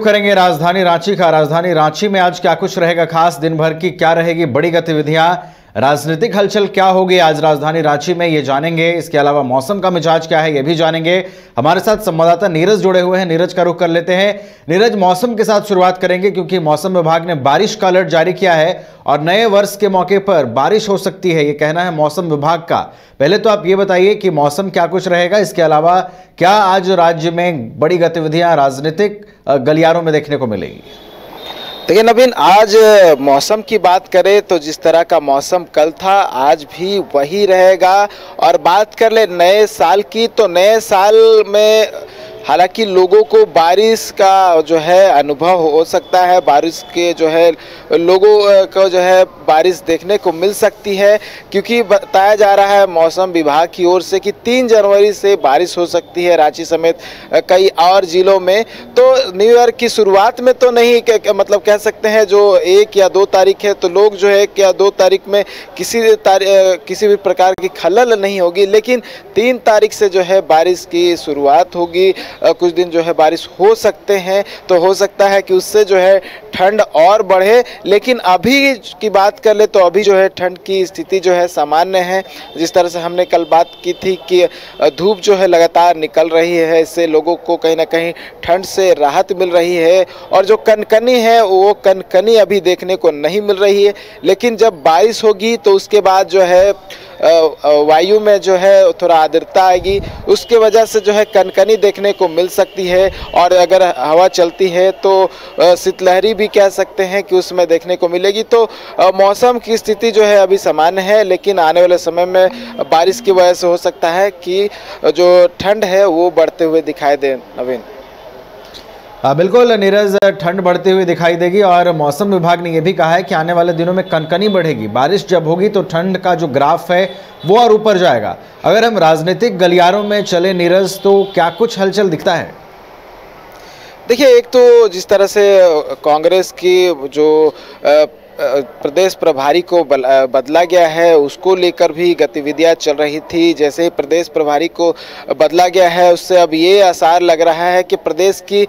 करेंगे राजधानी रांची का। राजधानी रांची में आज क्या कुछ रहेगा खास, दिन भर की क्या रहेगी बड़ी गतिविधियां, राजनीतिक हलचल क्या होगी आज राजधानी रांची में, ये जानेंगे। इसके अलावा मौसम का मिजाज क्या है ये भी जानेंगे। हमारे साथ संवाददाता नीरज जुड़े हुए हैं, नीरज का रुख कर लेते हैं। नीरज, मौसम के साथ शुरुआत करेंगे क्योंकि मौसम विभाग ने बारिश का अलर्ट जारी किया है और नए वर्ष के मौके पर बारिश हो सकती है, ये कहना है मौसम विभाग का। पहले तो आप ये बताइए कि मौसम क्या कुछ रहेगा, इसके अलावा क्या आज राज्य में बड़ी गतिविधियां राजनीतिक गलियारों में देखने को मिलेगी? देखिए नवीन, आज मौसम की बात करें तो जिस तरह का मौसम कल था आज भी वही रहेगा। और बात कर ले नए साल की, तो नए साल में हालांकि लोगों को बारिश का जो है अनुभव हो सकता है, बारिश के जो है लोगों को जो है बारिश देखने को मिल सकती है, क्योंकि बताया जा रहा है मौसम विभाग की ओर से कि 3 जनवरी से बारिश हो सकती है रांची समेत कई और जिलों में। तो न्यू ईयर की शुरुआत में तो नहीं, मतलब कह सकते हैं जो 1 या 2 तारीख है तो लोग जो है 1 या 2 तारीख में किसी भी प्रकार की खलल नहीं होगी, लेकिन 3 तारीख से जो है बारिश की शुरुआत होगी। कुछ दिन जो है बारिश हो सकते हैं, तो हो सकता है कि उससे जो है ठंड और बढ़े। लेकिन अभी की बात कर ले तो अभी जो है ठंड की स्थिति जो है सामान्य है। जिस तरह से हमने कल बात की थी कि धूप जो है लगातार निकल रही है, इससे लोगों को कहीं ना कहीं ठंड से राहत मिल रही है। और जो कनकनी है वो कनकनी अभी देखने को नहीं मिल रही है, लेकिन जब बारिश होगी तो उसके बाद जो है वायु में जो है थोड़ा आर्द्रता आएगी, उसके वजह से जो है कनकनी देखने को मिल सकती है। और अगर हवा चलती है तो शीतलहरी भी कह सकते हैं कि उसमें देखने को मिलेगी। तो मौसम की स्थिति जो है अभी सामान्य है, लेकिन आने वाले समय में बारिश की वजह से हो सकता है कि जो ठंड है वो बढ़ते हुए दिखाई दे। नवीन, बिल्कुल नीरज, ठंड बढ़ती हुई दिखाई देगी और मौसम विभाग ने यह भी कहा है कि आने वाले दिनों में कनकनी बढ़ेगी। बारिश जब होगी तो ठंड का जो ग्राफ है वो और ऊपर जाएगा। अगर हम राजनीतिक गलियारों में चले नीरज, तो क्या कुछ हलचल दिखता है? देखिए, एक तो जिस तरह से कांग्रेस की जो प्रदेश प्रभारी को बदला गया है उसको लेकर भी गतिविधियां चल रही थी। जैसे ही प्रदेश प्रभारी को बदला गया है उससे अब ये आसार लग रहा है कि प्रदेश की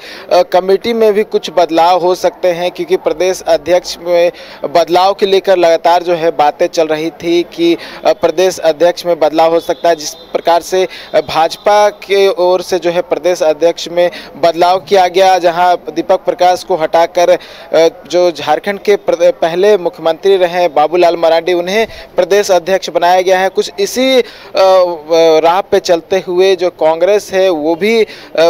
कमेटी में भी कुछ बदलाव हो सकते हैं, क्योंकि प्रदेश अध्यक्ष में बदलाव के लेकर लगातार जो है बातें चल रही थी कि प्रदेश अध्यक्ष में बदलाव हो सकता है। जिस प्रकार से भाजपा के ओर से जो है प्रदेश अध्यक्ष में बदलाव किया गया, जहां दीपक प्रकाश को हटाकर जो झारखंड के पहले मुख्यमंत्री रहे बाबूलाल मरांडी, उन्हें प्रदेश अध्यक्ष बनाया गया है। कुछ इसी राह पे चलते हुए जो कांग्रेस है वो भी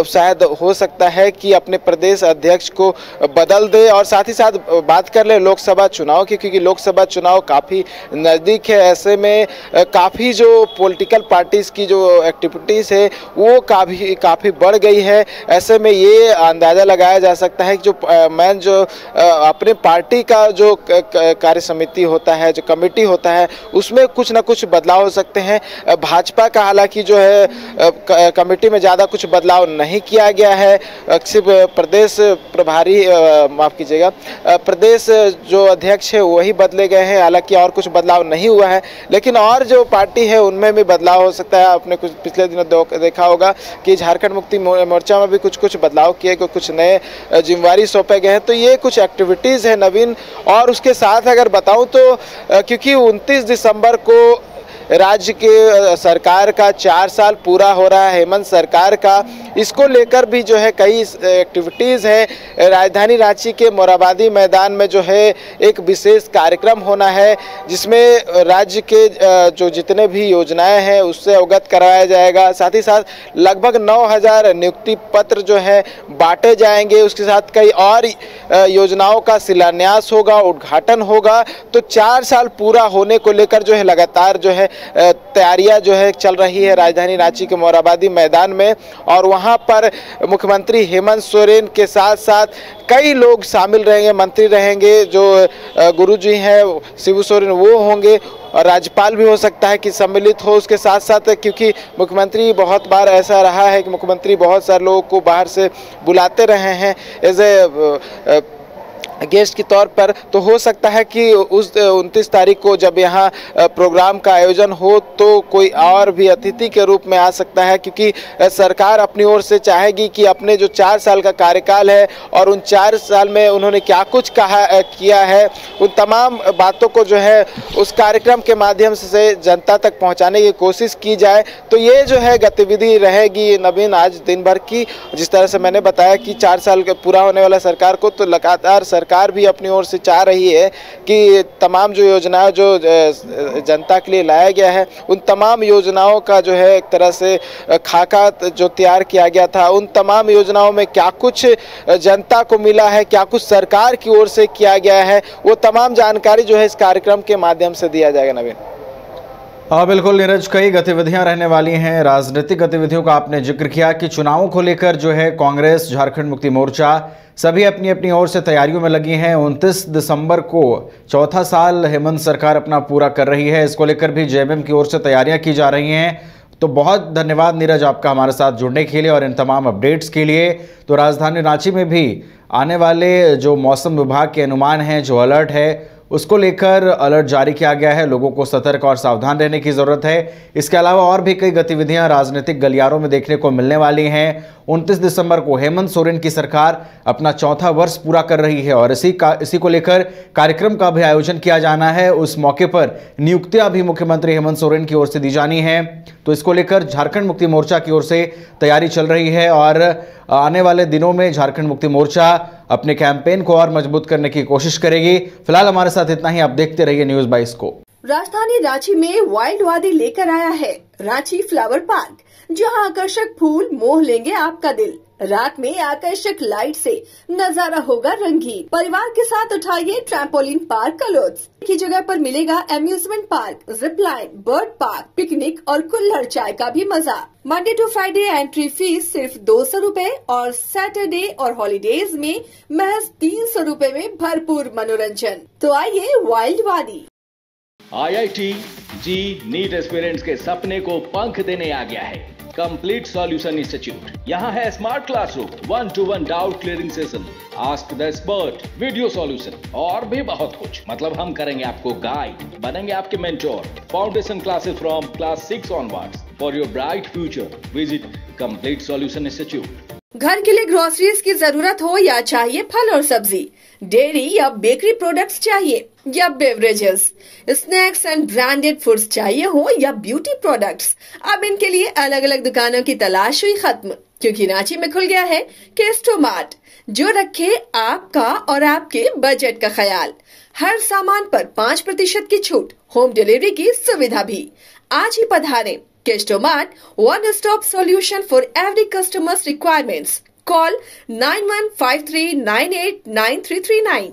शायद हो सकता है कि अपने प्रदेश अध्यक्ष को बदल दे। और साथ ही साथ बात कर ले लोकसभा चुनाव की, क्योंकि लोकसभा चुनाव काफ़ी नज़दीक है। ऐसे में काफ़ी जो पॉलिटिकल पार्टीज़ की जो एक्टिविटीज़ है वो काफ़ी बढ़ गई है। ऐसे में ये अंदाज़ा लगाया जा सकता है कि जो अपने पार्टी का जो कार्य समिति होता है, जो कमेटी होता है, उसमें कुछ ना कुछ बदलाव हो सकते हैं। भाजपा का हालांकि जो है कमेटी में ज़्यादा कुछ बदलाव नहीं किया गया है, सिर्फ प्रदेश प्रभारी माफ़ कीजिएगा प्रदेश जो अध्यक्ष है वही बदले गए हैं। हालांकि और कुछ बदलाव नहीं हुआ है, लेकिन और जो पार्टी है उनमें भी बदलाव हो सकता है। आपने कुछ पिछले दिनों देखा होगा कि झारखंड मुक्ति मोर्चा में भी कुछ बदलाव किए गए, कुछ नए जिम्मेवारी सौंपे गए हैं। तो ये कुछ एक्टिविटीज़ है नवीन। और उसके साथ अगर बताऊं तो क्योंकि 29 दिसंबर को राज्य के सरकार का 4 साल पूरा हो रहा है, हेमंत सरकार का, इसको लेकर भी जो है कई एक्टिविटीज़ है। राजधानी रांची के मोराबादी मैदान में जो है एक विशेष कार्यक्रम होना है, जिसमें राज्य के जो जितने भी योजनाएं हैं उससे अवगत कराया जाएगा। साथ ही साथ लगभग 9000 नियुक्ति पत्र जो है बांटे जाएंगे। उसके साथ कई और योजनाओं का शिलान्यास होगा, उद्घाटन होगा। तो 4 साल पूरा होने को लेकर जो है लगातार जो है तैयारियां जो है चल रही है राजधानी रांची के मोराबादी मैदान में। और वहां पर मुख्यमंत्री हेमंत सोरेन के साथ साथ कई लोग शामिल रहेंगे, मंत्री रहेंगे, जो गुरुजी हैं शिबू सोरेन वो होंगे, और राज्यपाल भी हो सकता है कि सम्मिलित हो। उसके साथ साथ क्योंकि मुख्यमंत्री बहुत बार ऐसा रहा है कि मुख्यमंत्री बहुत सारे लोगों को बाहर से बुलाते रहे हैं एज ए गेस्ट के तौर पर, तो हो सकता है कि उस 29 तारीख को जब यहाँ प्रोग्राम का आयोजन हो तो कोई और भी अतिथि के रूप में आ सकता है, क्योंकि सरकार अपनी ओर से चाहेगी कि अपने जो 4 साल का कार्यकाल है और उन 4 साल में उन्होंने क्या कुछ किया है, उन तमाम बातों को जो है उस कार्यक्रम के माध्यम से जनता तक पहुँचाने की कोशिश की जाए। तो ये जो है गतिविधि रहेगी नवीन आज दिन भर की। जिस तरह से मैंने बताया कि 4 साल पूरा होने वाला सरकार को, तो लगातार सरकार भी अपनी ओर से चाह रही है कि तमाम जो योजनाएं जो जनता के लिए लाया गया है, उन तमाम योजनाओं का जो है एक तरह से खाका जो तैयार किया गया था, उन तमाम योजनाओं में क्या कुछ जनता को मिला है, क्या कुछ सरकार की ओर से किया गया है, वो तमाम जानकारी जो है इस कार्यक्रम के माध्यम से दिया जाएगा। नवीन, हाँ बिल्कुल नीरज, कई गतिविधियां रहने वाली हैं। राजनीतिक गतिविधियों का आपने जिक्र किया कि चुनावों को लेकर जो है कांग्रेस, झारखंड मुक्ति मोर्चा सभी अपनी अपनी ओर से तैयारियों में लगी हैं। 29 दिसंबर को चौथा साल हेमंत सरकार अपना पूरा कर रही है। इसको लेकर भी जेएमएम की ओर से तैयारियां की जा रही हैं। तो बहुत धन्यवाद नीरज आपका हमारे साथ जुड़ने के लिए और इन तमाम अपडेट्स के लिए। तो राजधानी रांची में भी आने वाले जो मौसम विभाग के अनुमान हैं, जो अलर्ट है, उसको लेकर अलर्ट जारी किया गया है। लोगों को सतर्क और सावधान रहने की ज़रूरत है। इसके अलावा और भी कई गतिविधियां राजनीतिक गलियारों में देखने को मिलने वाली हैं। 29 दिसंबर को हेमंत सोरेन की सरकार अपना चौथा वर्ष पूरा कर रही है और इसी को लेकर कार्यक्रम का भी आयोजन किया जाना है। उस मौके पर नियुक्तियां भी मुख्यमंत्री हेमंत सोरेन की ओर से दी जानी है। तो इसको लेकर झारखंड मुक्ति मोर्चा की ओर से तैयारी चल रही है और आने वाले दिनों में झारखंड मुक्ति मोर्चा अपने कैंपेन को और मजबूत करने की कोशिश करेगी। फिलहाल हमारे साथ इतना ही, आप देखते रहिए न्यूज़ 22 को। राजधानी रांची में वाइल्ड वादी लेकर आया है रांची फ्लावर पार्क, जहां आकर्षक फूल मोह लेंगे आपका दिल। रात में आकर्षक लाइट से नजारा होगा रंगीन। परिवार के साथ उठाइए ट्रैम्पोलिन पार्क का लुत्फ। एक ही जगह पर मिलेगा amusement park, zip line, bird park, picnic और कुल्हड़ चाय का भी मजा। Monday to Friday entry fee सिर्फ 200 रूपए और सैटरडे और हॉलीडेज में महज 300 रूपए में भरपूर मनोरंजन। तो आइए वाइल्ड वादी। IIT जी नीट एस्पिरेंट्स के सपने को पंख देने आ गया है कंप्लीट सॉल्यूशन इंस्टीट्यूट। यहाँ है smart classroom, 1-to-1 doubt clearing session, ask the expert, video solution और भी बहुत कुछ। मतलब हम करेंगे आपको गाइड, बनेंगे आपके mentor. Foundation classes from class 6 onwards for your bright future. Visit complete solution institute. घर के लिए ग्रोसरीज की जरूरत हो या चाहिए फल और सब्जी, डेयरी या बेकरी प्रोडक्ट्स चाहिए या beverages, snacks and branded foods चाहिए हो या ब्यूटी प्रोडक्ट्स, अब इनके लिए अलग अलग दुकानों की तलाश हुई खत्म, क्योंकि रांची में खुल गया है केस्टोमार्ट, जो रखे आपका और आपके बजट का ख्याल। हर सामान पर 5% की छूट, होम डिलीवरी की सुविधा भी। आज ही पधारें। केस्टोमार्ट, one stop solution for every customer's requirements. Call 9153989339.